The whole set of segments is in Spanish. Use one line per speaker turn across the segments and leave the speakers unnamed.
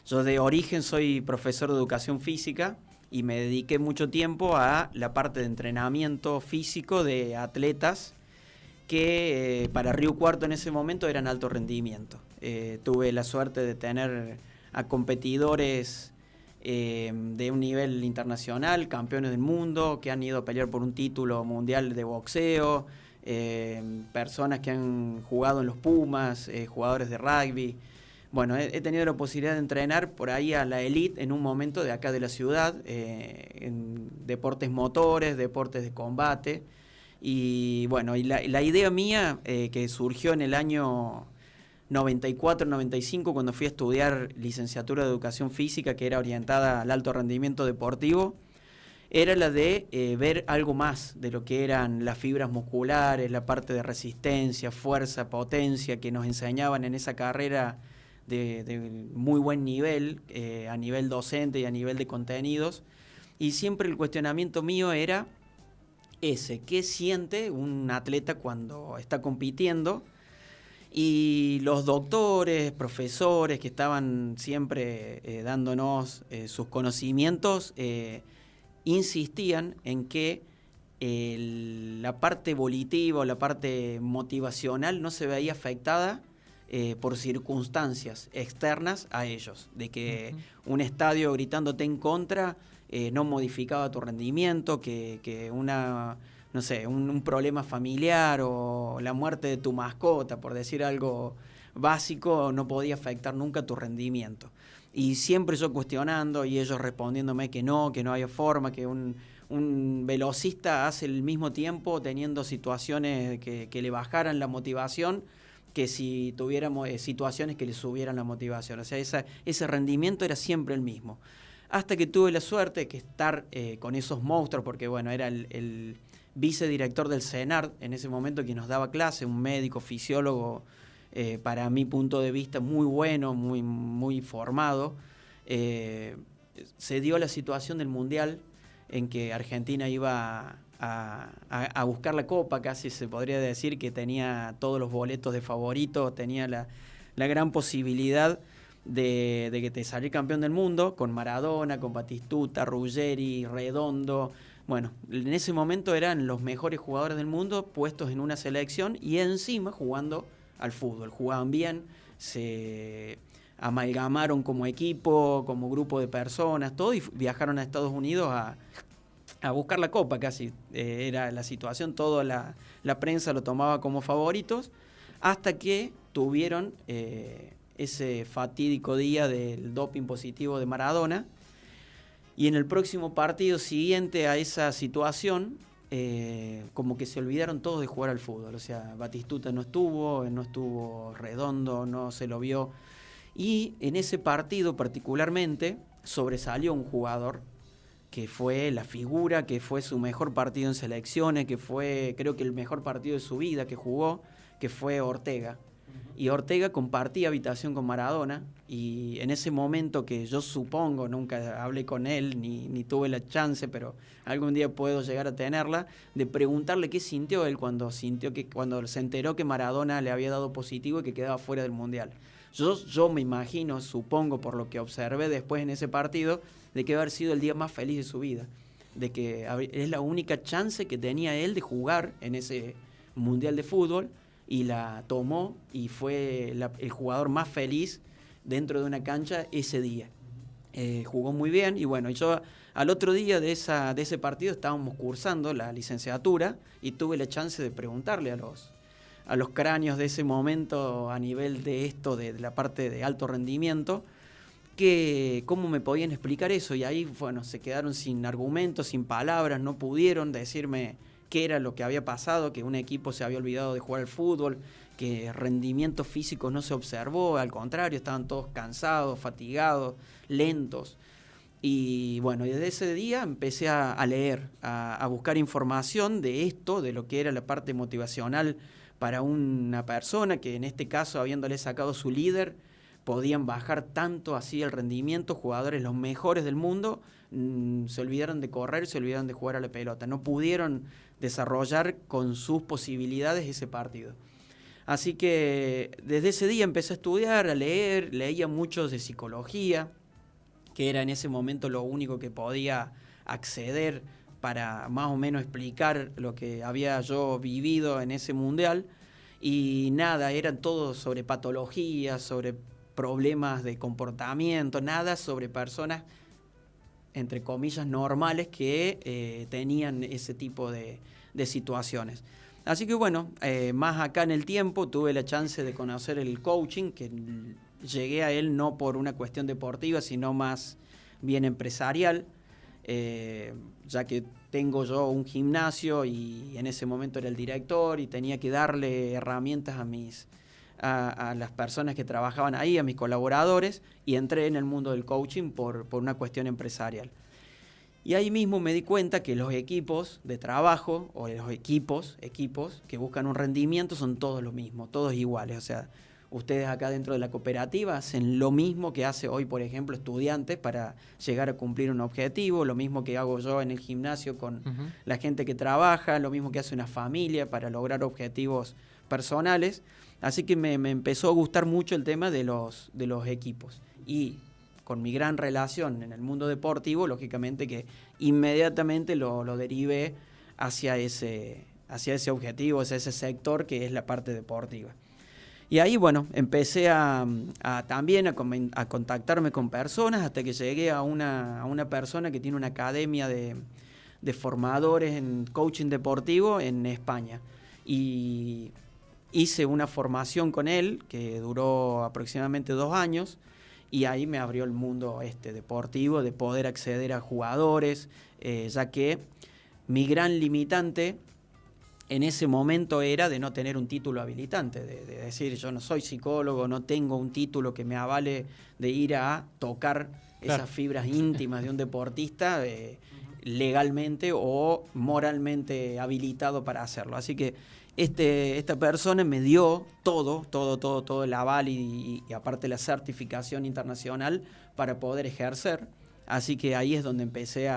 Yo de origen soy profesor de educación física y me dediqué mucho tiempo a la parte de entrenamiento físico de atletas que para Río Cuarto en ese momento eran alto rendimiento. Tuve la suerte de tener a competidores de un nivel internacional, campeones del mundo, que han ido a pelear por un título mundial de boxeo, personas que han jugado en los Pumas, jugadores de rugby. Bueno, he tenido la posibilidad de entrenar por ahí a la elite en un momento de acá de la ciudad, en deportes motores, deportes de combate. Y bueno, y la idea mía que surgió en el año 94-95 cuando fui a estudiar licenciatura de educación física que era orientada al alto rendimiento deportivo, era la de ver algo más de lo que eran las fibras musculares, la parte de resistencia, fuerza, potencia que nos enseñaban en esa carrera de muy buen nivel, a nivel docente y a nivel de contenidos. Y siempre el cuestionamiento mío era ese, ¿qué siente un atleta cuando está compitiendo? Y los doctores, profesores que estaban siempre dándonos sus conocimientos, insistían en que la parte volitiva o la parte motivacional no se veía afectada por circunstancias externas a ellos, de que un estadio gritándote en contra no modificaba tu rendimiento, que una, no sé, un problema familiar o la muerte de tu mascota, por decir algo básico, no podía afectar nunca tu rendimiento. Y siempre yo cuestionando y ellos respondiéndome que no había forma, que un velocista hace el mismo tiempo teniendo situaciones que le bajaran la motivación que si tuviéramos situaciones que le subieran la motivación. O sea, ese rendimiento era siempre el mismo. Hasta que tuve la suerte de que estar con esos monstruos, porque bueno, era el vicedirector del CENART en ese momento que nos daba clase, un médico, fisiólogo, para mi punto de vista muy bueno, muy formado. Se dio la situación del Mundial en que Argentina iba a buscar la copa, casi se podría decir que tenía todos los boletos de favorito, tenía la gran posibilidad de que te salir campeón del mundo, con Maradona, con Batistuta, Ruggeri, Redondo. Bueno, en ese momento eran los mejores jugadores del mundo puestos en una selección y encima jugando al fútbol. Jugaban bien, se amalgamaron como equipo, como grupo de personas, todo, y viajaron a Estados Unidos a buscar la copa casi. Era la situación, toda la prensa lo tomaba como favoritos, hasta que tuvieron ese fatídico día del doping positivo de Maradona. Y en el próximo partido siguiente a esa situación, como que se olvidaron todos de jugar al fútbol. O sea, Batistuta no estuvo Redondo, no se lo vio. Y en ese partido particularmente sobresalió un jugador que fue la figura, que fue su mejor partido en selecciones, que fue creo que el mejor partido de su vida que jugó, que fue Ortega. Y Ortega compartía habitación con Maradona, y en ese momento que yo supongo, nunca hablé con él, ni tuve la chance, pero algún día puedo llegar a tenerla, de preguntarle qué sintió él cuando se enteró que Maradona le había dado positivo y que quedaba fuera del Mundial. Yo me imagino, supongo por lo que observé después en ese partido, de que haber sido el día más feliz de su vida, de que es la única chance que tenía él de jugar en ese Mundial de Fútbol, y la tomó y fue el jugador más feliz dentro de una cancha ese día. Jugó muy bien y bueno, yo al otro día de ese partido estábamos cursando la licenciatura y tuve la chance de preguntarle a los cráneos de ese momento a nivel de esto, de la parte de alto rendimiento, que cómo me podían explicar eso, y ahí bueno, se quedaron sin argumentos, sin palabras, no pudieron decirme qué era lo que había pasado, que un equipo se había olvidado de jugar al fútbol, que rendimiento físico no se observó, al contrario, estaban todos cansados, fatigados, lentos. Y bueno, desde ese día empecé a leer, a buscar información de esto, de lo que era la parte motivacional para una persona que en este caso, habiéndole sacado su líder, podían bajar tanto así el rendimiento. Jugadores los mejores del mundo se olvidaron de correr, se olvidaron de jugar a la pelota, no pudieron desarrollar con sus posibilidades ese partido. Así que desde ese día empecé a estudiar, a leer, leía mucho de psicología, que era en ese momento lo único que podía acceder para más o menos explicar lo que había yo vivido en ese mundial. Y nada, eran todo sobre patologías, sobre problemas de comportamiento, nada sobre personas, entre comillas, normales que tenían ese tipo de situaciones. Así que bueno, más acá en el tiempo tuve la chance de conocer el coaching, que llegué a él no por una cuestión deportiva, sino más bien empresarial, ya que tengo yo un gimnasio y en ese momento era el director y tenía que darle herramientas a las personas que trabajaban ahí, a mis colaboradores, y entré en el mundo del coaching por una cuestión empresarial. Y ahí mismo me di cuenta que los equipos de trabajo o los equipos que buscan un rendimiento son todos lo mismo, todos iguales. O sea, ustedes acá dentro de la cooperativa hacen lo mismo que hace hoy, por ejemplo, estudiantes para llegar a cumplir un objetivo, lo mismo que hago yo en el gimnasio con la gente que trabaja, lo mismo que hace una familia para lograr objetivos personales. Así que me empezó a gustar mucho el tema de los equipos. Y con mi gran relación en el mundo deportivo, lógicamente que inmediatamente lo derivé hacia ese objetivo, hacia ese sector que es la parte deportiva. Y ahí, bueno, empecé también a contactarme con personas hasta que llegué a una persona que tiene una academia de formadores en coaching deportivo en España. Y hice una formación con él que duró aproximadamente 2 años. Y ahí me abrió el mundo deportivo, de poder acceder a jugadores, ya que mi gran limitante en ese momento era de no tener un título habilitante, de decir, yo no soy psicólogo, no tengo un título que me avale de ir a tocar esas fibras íntimas de un deportista legalmente o moralmente habilitado para hacerlo. Así que esta persona me dio todo el aval y aparte la certificación internacional para poder ejercer. Así que ahí es donde empecé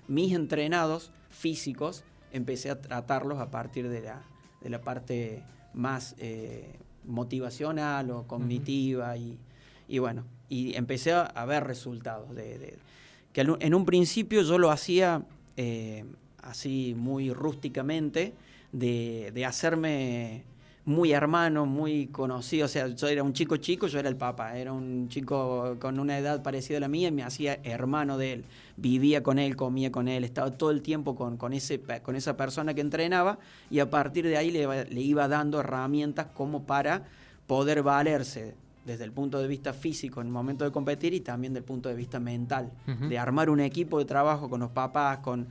mis entrenados físicos, empecé a tratarlos a partir de la parte más motivacional o cognitiva y bueno, y empecé a ver resultados que en un principio yo lo hacía así muy rústicamente, de hacerme muy hermano, muy conocido. O sea, yo era un chico, yo era el papá. Era un chico con una edad parecida a la mía y me hacía hermano de él. Vivía con él, comía con él, estaba todo el tiempo con esa persona que entrenaba y a partir de ahí le iba dando herramientas como para poder valerse desde el punto de vista físico en el momento de competir y también del punto de vista mental, de armar un equipo de trabajo con los papás, con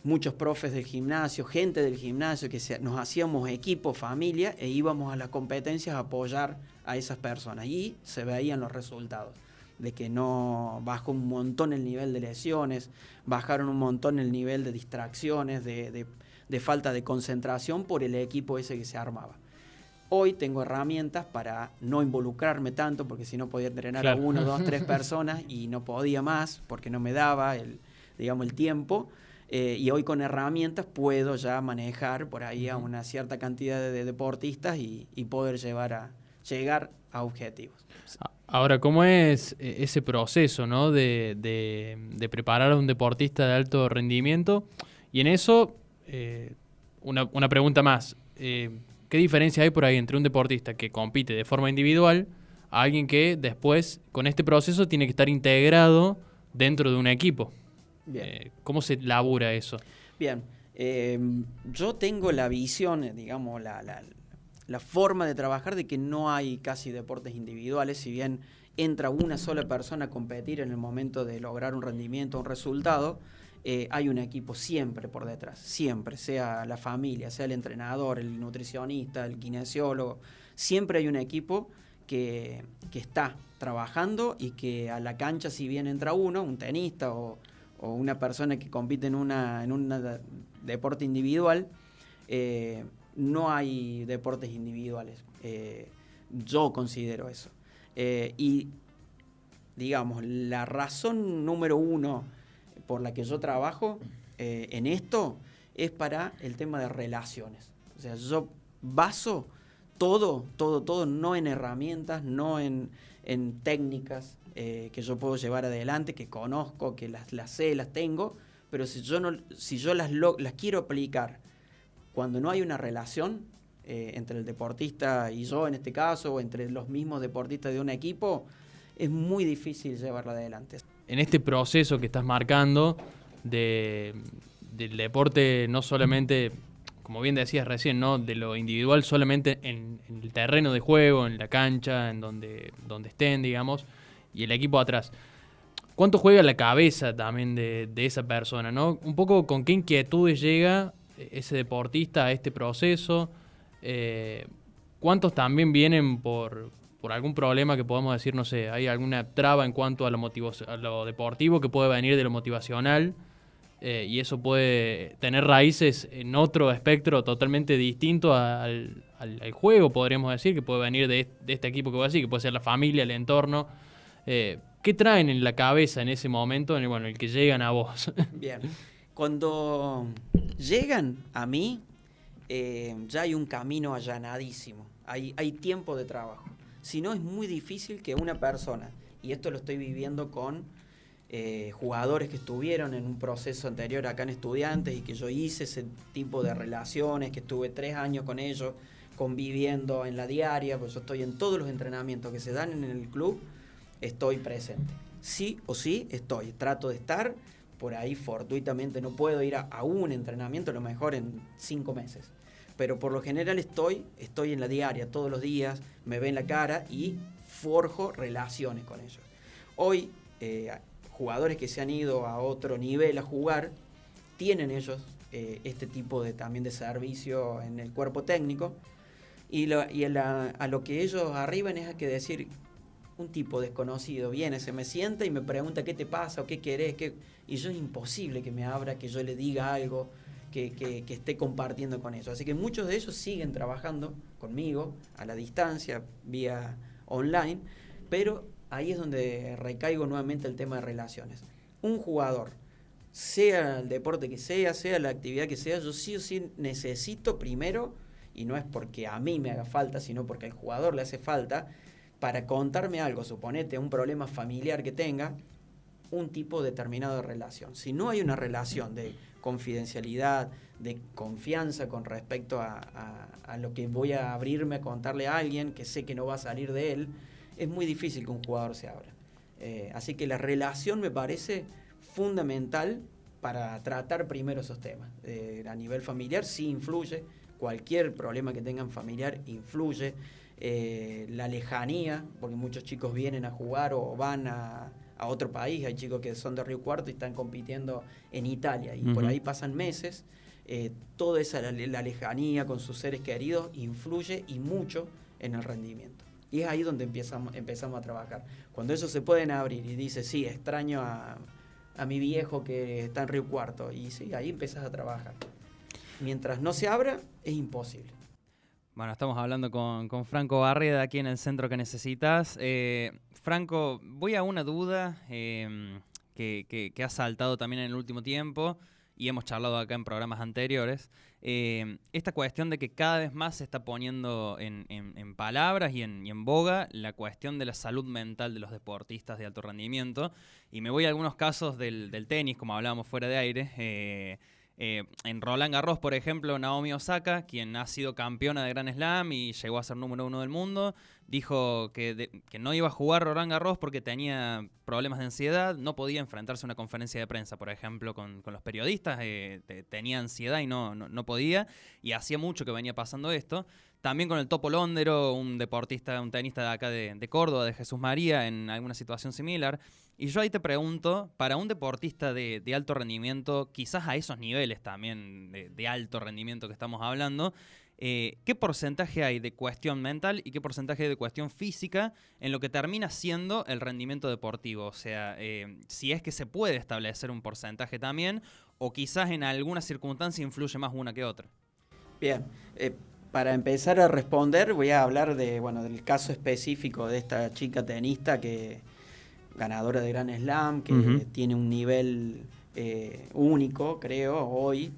muchos profes del gimnasio, gente del gimnasio, que nos hacíamos equipo, familia, e íbamos a las competencias a apoyar a esas personas. Y se veían los resultados, de que no bajó un montón el nivel de lesiones, bajaron un montón el nivel de distracciones, de falta de concentración por el equipo ese que se armaba. Hoy tengo herramientas para no involucrarme tanto, porque si no podía entrenar a 1, 2, 3 personas y no podía más, porque no me daba el tiempo. Y hoy con herramientas puedo ya manejar por ahí a una cierta cantidad de deportistas y poder llegar a objetivos.
Ahora, ¿cómo es ese proceso, ¿no? de preparar a un deportista de alto rendimiento? Y en eso, una pregunta más. ¿Qué diferencia hay por ahí entre un deportista que compite de forma individual a alguien que después, con este proceso, tiene que estar integrado dentro de un equipo? Bien. ¿Cómo se labura eso?
Bien, yo tengo la visión, digamos, la forma de trabajar de que no hay casi deportes individuales, si bien entra una sola persona a competir en el momento de lograr un rendimiento, un resultado, hay un equipo siempre por detrás, siempre, sea la familia, sea el entrenador, el nutricionista, el kinesiólogo, siempre hay un equipo que está trabajando y que a la cancha, si bien entra uno, un tenista o una persona que compite en un deporte individual, no hay deportes individuales. Yo considero eso. Y, digamos, la razón número 1 por la que yo trabajo en esto es para el tema de relaciones. O sea, yo baso todo, no en herramientas, no en técnicas que yo puedo llevar adelante, que conozco, que las sé, las tengo, pero si yo las quiero aplicar cuando no hay una relación entre el deportista y yo en este caso, o entre los mismos deportistas de un equipo, es muy difícil llevarla adelante.
En este proceso que estás marcando del deporte, no solamente, como bien decías recién, ¿no? De lo individual solamente en el terreno de juego, en la cancha, en donde estén, digamos, y el equipo atrás. ¿Cuánto juega la cabeza también de esa persona, ¿no? Un poco con qué inquietudes llega ese deportista a este proceso. ¿Cuántos también vienen por algún problema que podamos decir, no sé, hay alguna traba en cuanto a lo deportivo que puede venir de lo motivacional? Y eso puede tener raíces en otro espectro totalmente distinto al juego, podríamos decir, que puede venir de este equipo que voy a decir, que puede ser la familia, el entorno. ¿Qué traen en la cabeza en ese momento, en el que llegan a vos?
Bien, cuando llegan a mí, ya hay un camino allanadísimo, hay tiempo de trabajo. Si no, es muy difícil que una persona, y esto lo estoy viviendo con jugadores que estuvieron en un proceso anterior acá en Estudiantes y que yo hice ese tipo de relaciones, que estuve 3 años con ellos conviviendo en la diaria, pues yo estoy en todos los entrenamientos que se dan en el club, estoy presente. Sí o sí estoy, trato de estar, por ahí fortuitamente no puedo ir a un entrenamiento, a lo mejor en 5 meses. Pero por lo general estoy en la diaria todos los días, me ven la cara y forjo relaciones con ellos. Hoy, jugadores que se han ido a otro nivel a jugar, tienen ellos este tipo también de servicio en el cuerpo técnico, a lo que ellos arriban es a que decir, un tipo desconocido viene, se me sienta y me pregunta qué te pasa o qué querés, y yo es imposible que me abra, que yo le diga algo, que esté compartiendo con ellos. Así que muchos de ellos siguen trabajando conmigo a la distancia, vía online, pero ahí es donde recaigo nuevamente el tema de relaciones. Un jugador, sea el deporte que sea la actividad que sea, yo sí o sí necesito primero, y no es porque a mí me haga falta, sino porque al jugador le hace falta, para contarme algo, suponete un problema familiar que tenga, un tipo determinado de relación. Si no hay una relación de confidencialidad, de confianza con respecto a lo que voy a abrirme a contarle a alguien, que sé que no va a salir de él, es muy difícil que un jugador se abra. Así que la relación me parece fundamental para tratar primero esos temas. A nivel familiar sí influye, cualquier problema que tengan familiar influye. La lejanía, porque muchos chicos vienen a jugar o van a otro país, hay chicos que son de Río Cuarto y están compitiendo en Italia y por ahí pasan meses, toda esa la lejanía con sus seres queridos influye y mucho en el rendimiento. Y es ahí donde empezamos a trabajar. Cuando ellos se pueden abrir y dice, sí, extraño a mi viejo que está en Río Cuarto, y sí, ahí empiezas a trabajar. Mientras no se abra, es imposible.
Bueno, estamos hablando con Franco Barrieda aquí en el Centro que Necesitas. Franco, voy a una duda que ha saltado también en el último tiempo y hemos charlado acá en programas anteriores. Esta cuestión de que cada vez más se está poniendo en palabras y en boga la cuestión de la salud mental de los deportistas de alto rendimiento. Y me voy a algunos casos del tenis, como hablábamos fuera de aire. En Roland Garros, por ejemplo, Naomi Osaka, quien ha sido campeona de Grand Slam y llegó a ser número 1 del mundo, dijo que no iba a jugar Roland Garros porque tenía problemas de ansiedad, no podía enfrentarse a una conferencia de prensa, por ejemplo, con los periodistas, tenía ansiedad y no podía, y hacía mucho que venía pasando esto. También con el Topo Londero, un tenista de acá de Córdoba, de Jesús María, en alguna situación similar. Y yo ahí te pregunto, para un deportista de alto rendimiento, quizás a esos niveles también de alto rendimiento que estamos hablando, ¿qué porcentaje hay de cuestión mental y qué porcentaje hay de cuestión física en lo que termina siendo el rendimiento deportivo? O sea, si es que se puede establecer un porcentaje también, o quizás en alguna circunstancia influye más una que otra.
Bien, para empezar a responder voy a hablar del caso específico de esta chica tenista ganadora de Grand Slam, que tiene un nivel único, creo, hoy.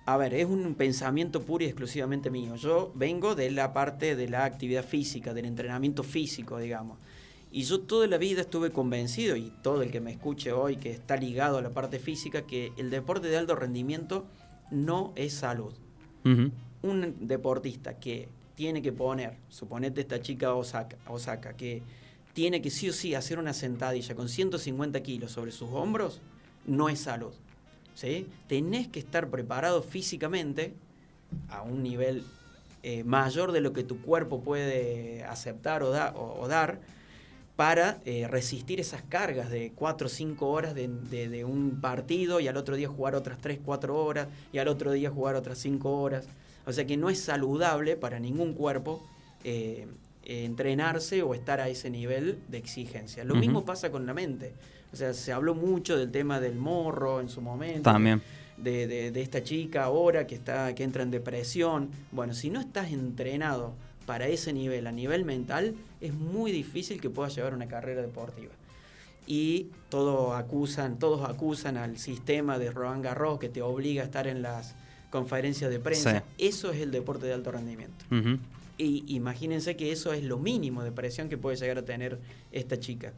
A ver, es un pensamiento puro y exclusivamente mío. Yo vengo de la parte de la actividad física, del entrenamiento físico, digamos. Y yo toda la vida estuve convencido, y todo el que me escuche hoy que está ligado a la parte física, que el deporte de alto rendimiento no es salud.
Ujú.
Un deportista que tiene que poner, suponete esta chica Osaka, que tiene que sí o sí hacer una sentadilla con 150 kilos sobre sus hombros, no es salud. ¿Sí? Tenés que estar preparado físicamente a un nivel mayor de lo que tu cuerpo puede aceptar o dar para resistir esas cargas de 4 o 5 horas de un partido, y al otro día jugar otras 3, 4 horas, y al otro día jugar otras 5 horas. O sea que no es saludable para ningún cuerpo entrenarse o estar a ese nivel de exigencia. Lo mismo pasa con la mente. O sea, se habló mucho del tema del morro en su momento.
También.
De esta chica ahora que entra en depresión. Bueno, si no estás entrenado para ese nivel, a nivel mental, es muy difícil que puedas llevar una carrera deportiva. Y todos acusan al sistema de Roland Garros que te obliga a estar en las conferencias de prensa.
Sí.
Eso es el deporte de alto rendimiento.
Ujú.
Y imagínense que eso es lo mínimo de presión que puede llegar a tener esta chica.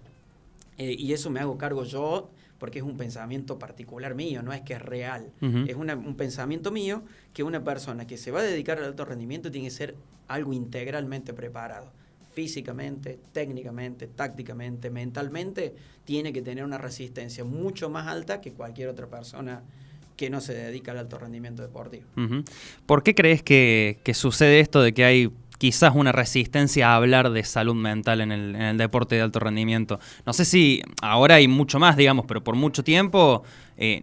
Y eso me hago cargo yo, porque es un pensamiento particular mío, no es que es real.
Ujú.
Es un pensamiento mío que una persona que se va a dedicar al alto rendimiento tiene que ser algo integralmente preparado. Físicamente, técnicamente, tácticamente, mentalmente, tiene que tener una resistencia mucho más alta que cualquier otra persona que no se dedica al alto rendimiento deportivo.
Ujú. ¿Por qué crees que sucede esto de que hay quizás una resistencia a hablar de salud mental en el deporte de alto rendimiento? No sé si ahora hay mucho más, digamos, pero por mucho tiempo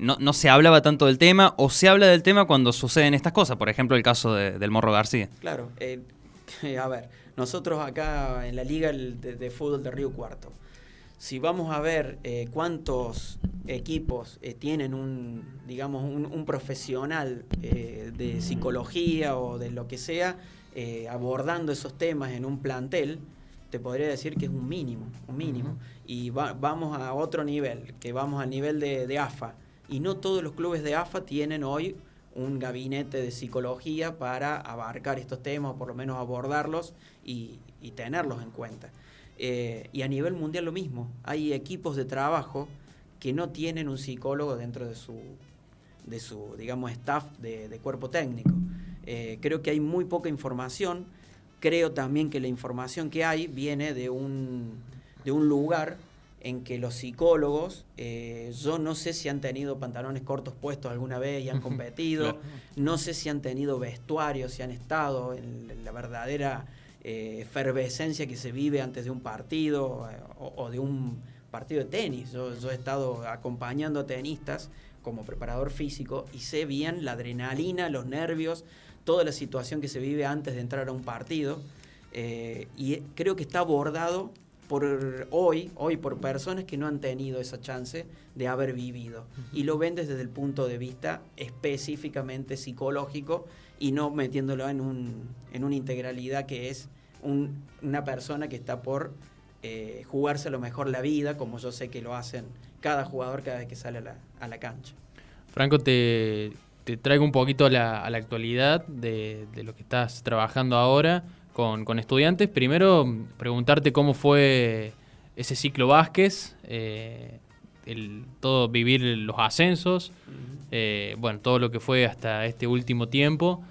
no se hablaba tanto del tema, o se habla del tema cuando suceden estas cosas. Por ejemplo, el caso del Morro García.
Claro, a ver, nosotros acá en la Liga de Fútbol de Río Cuarto, si vamos a ver cuántos equipos tienen un profesional de psicología o de lo que sea, abordando esos temas en un plantel, te podría decir que es un mínimo.
Uh-huh.
Y vamos a otro nivel, que vamos al nivel de AFA, y no todos los clubes de AFA tienen hoy un gabinete de psicología para abarcar estos temas, o por lo menos abordarlos y tenerlos en cuenta. Y a nivel mundial lo mismo, hay equipos de trabajo que no tienen un psicólogo dentro de su digamos, staff de cuerpo técnico. Creo que hay muy poca información. Creo también que la información que hay viene de un lugar en que los psicólogos, yo no sé si han tenido pantalones cortos puestos alguna vez y han competido,
Claro.
no sé si han tenido vestuarios, si han estado en la verdadera efervescencia que se vive antes de un partido o de un partido de tenis. Yo he estado acompañando a tenistas como preparador físico y sé bien la adrenalina, los nervios, toda la situación que se vive antes de entrar a un partido, y creo que está abordado hoy por personas que no han tenido esa chance de haber vivido, y lo ven desde el punto de vista específicamente psicológico y no metiéndolo en una integralidad que es una persona que está por jugarse a lo mejor la vida, como yo sé que lo hacen cada jugador cada vez que sale a la cancha.
Franco, te traigo un poquito a la actualidad de lo que estás trabajando ahora con estudiantes. Primero, preguntarte cómo fue ese ciclo Vázquez, todo vivir los ascensos, todo lo que fue hasta este último tiempo.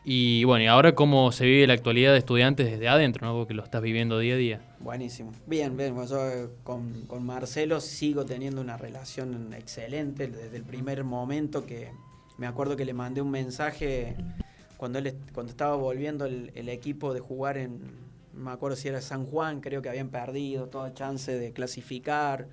Y bueno, y ahora cómo se vive la actualidad de estudiantes desde adentro, ¿no? Porque lo estás viviendo día a día.
Buenísimo. Bien, bueno, yo con Marcelo sigo teniendo una relación excelente desde el primer momento, que me acuerdo que le mandé un mensaje cuando estaba volviendo el equipo de jugar no me acuerdo si era San Juan, creo que habían perdido toda chance de clasificar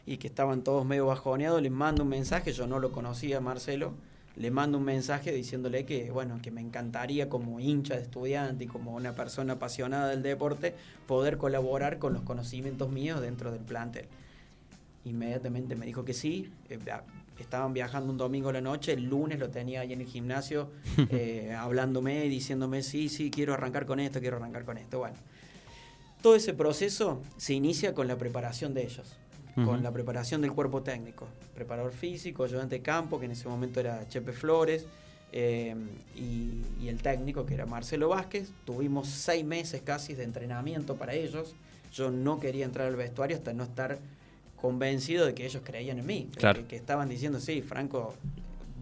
y que estaban todos medio bajoneados. Les mando un mensaje, yo no lo conocía a Marcelo, le mando un mensaje diciéndole que me encantaría, como hincha de Estudiante y como una persona apasionada del deporte, poder colaborar con los conocimientos míos dentro del plantel. Inmediatamente me dijo que sí. Estaban viajando un domingo a la noche, el lunes lo tenía ahí en el gimnasio, hablándome y diciéndome, sí, quiero arrancar con esto. Bueno, todo ese proceso se inicia con la preparación de ellos. Con la preparación del cuerpo técnico, preparador físico, ayudante de campo, que en ese momento era Chepe Flores, y el técnico, que era Marcelo Vázquez. Tuvimos 6 meses casi de entrenamiento para ellos. Yo no quería entrar al vestuario hasta no estar convencido de que ellos creían en mí.
Claro.
Que estaban diciendo, sí, Franco,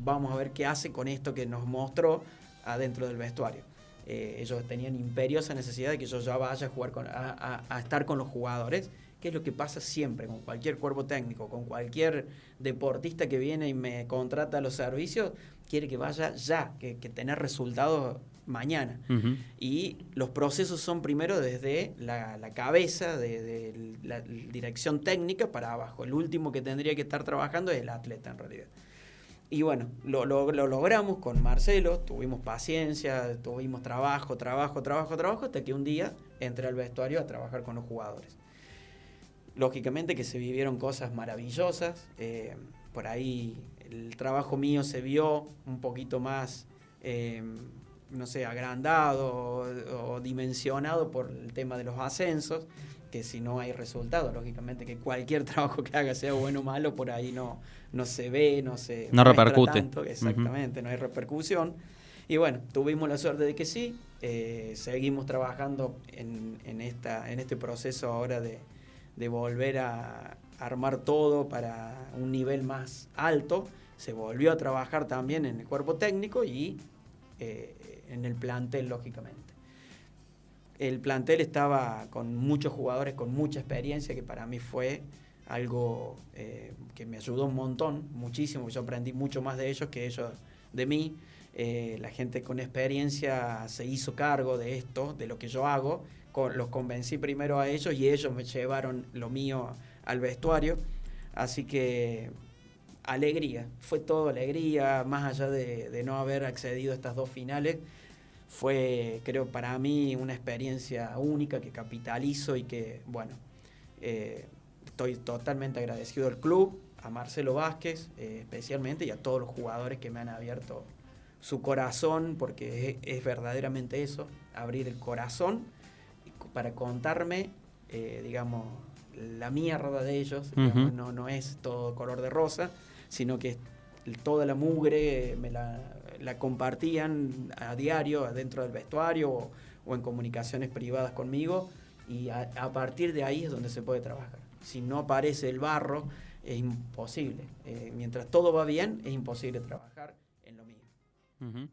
vamos a ver qué hace con esto que nos mostró adentro del vestuario. Ellos tenían imperiosa necesidad de que yo ya vaya a jugar a estar con los jugadores, que es lo que pasa siempre con cualquier cuerpo técnico, con cualquier deportista que viene y me contrata los servicios, quiere que vaya ya, que tener resultados mañana.
Uh-huh.
Y los procesos son primero desde la cabeza, de la dirección técnica para abajo. El último que tendría que estar trabajando es el atleta en realidad. Y bueno, lo logramos con Marcelo, tuvimos paciencia, tuvimos trabajo, hasta que un día entré al vestuario a trabajar con los jugadores. Lógicamente que se vivieron cosas maravillosas, por ahí el trabajo mío se vio un poquito más, no sé, agrandado o dimensionado por el tema de los ascensos, que si no hay resultados, lógicamente que cualquier trabajo que haga, sea bueno o malo, por ahí no se ve, no
repercute
tanto, exactamente, no hay repercusión. Y bueno, tuvimos la suerte de que sí, seguimos trabajando en este proceso ahora de volver a armar todo para un nivel más alto. Se volvió a trabajar también en el cuerpo técnico y en el plantel, lógicamente. El plantel estaba con muchos jugadores con mucha experiencia, que para mí fue algo que me ayudó un montón, muchísimo. Yo aprendí mucho más de ellos que ellos de mí. La gente con experiencia se hizo cargo de esto, de lo que yo hago. Los convencí primero a ellos y ellos me llevaron lo mío al vestuario. Así que alegría, fue todo alegría, más allá de no haber accedido a estas 2 finales. Fue, creo, para mí una experiencia única que capitalizo y que, bueno, estoy totalmente agradecido al club, a Marcelo Vázquez especialmente, y a todos los jugadores que me han abierto su corazón, porque es verdaderamente eso, abrir el corazón para contarme, digamos, la mierda de ellos.
Uh-huh.
Digamos, no es todo color de rosa, sino que toda la mugre me la compartían a diario adentro del vestuario o en comunicaciones privadas conmigo, y a partir de ahí es donde se puede trabajar. Si no aparece el barro, es imposible. Mientras todo va bien, es imposible trabajar en lo mío.
Uh-huh.